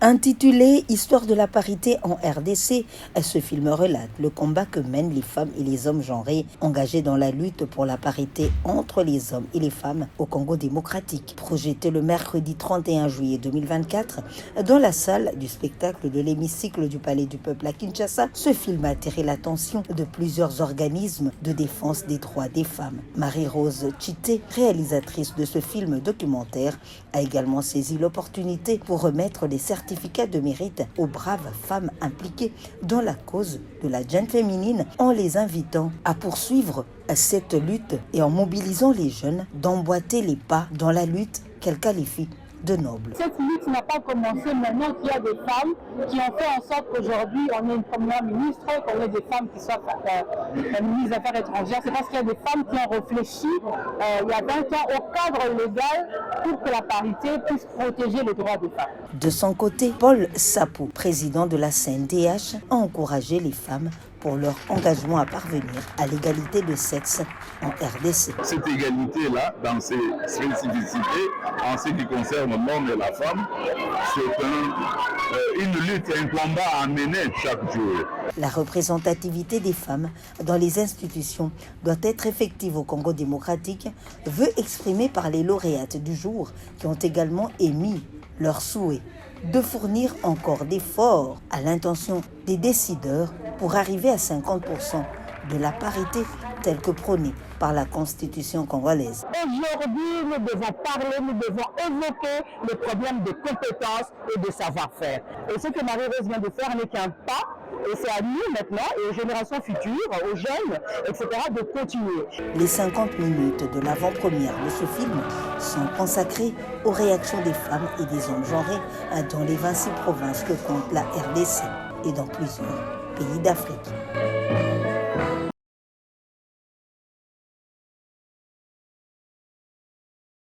Intitulé « Histoire de la parité en RDC », ce film relate le combat que mènent les femmes et les hommes genrés engagés dans la lutte pour la parité entre les hommes et les femmes au Congo démocratique. Projeté le mercredi 31 juillet 2024 dans la salle du spectacle de l'hémicycle du Palais du Peuple à Kinshasa, ce film a attiré l'attention de plusieurs organismes de défense des droits des femmes. Marie-Rose Chité, réalisatrice de ce film documentaire, a également saisi l'opportunité pour remettre les certificats de mérite aux braves femmes impliquées dans la cause de la gente féminine en les invitant à poursuivre cette lutte et en mobilisant les jeunes d'emboîter les pas dans la lutte qu'elle qualifie de noble. Cette lutte n'a pas commencé maintenant qu'il y a des femmes qui ont fait en sorte qu'aujourd'hui on ait une première ministre, qu'on ait des femmes qui soient ministres des Affaires étrangères. C'est parce qu'il y a des femmes qui ont réfléchi il y a 20 ans au cadre légal pour que la parité puisse protéger les droits des femmes. De son côté, Paul Sapou, président de la CNDH, a encouragé les femmes pour leur engagement à parvenir à l'égalité de sexe en RDC. Cette égalité-là, dans ses spécificités, en ce qui concerne l'homme et la femme, c'est une lutte, un combat à mener chaque jour. La représentativité des femmes dans les institutions doit être effective au Congo démocratique, vœu exprimé par les lauréates du jour qui ont également émis leur souhait de fournir encore d'efforts à l'intention des décideurs pour arriver à 50% de la parité telle que prônée par la Constitution congolaise. Aujourd'hui, nous devons parler, nous devons évoquer le problème de compétences et de savoir-faire. Et ce que Marie-Rose vient de faire n'est qu'un pas, et c'est à nous maintenant, et aux générations futures, aux jeunes, etc., de continuer. Les 50 minutes de l'avant-première de ce film sont consacrées aux réactions des femmes et des hommes genrés dans les 26 provinces que compte la RDC et dans plusieurs pays d'Afrique.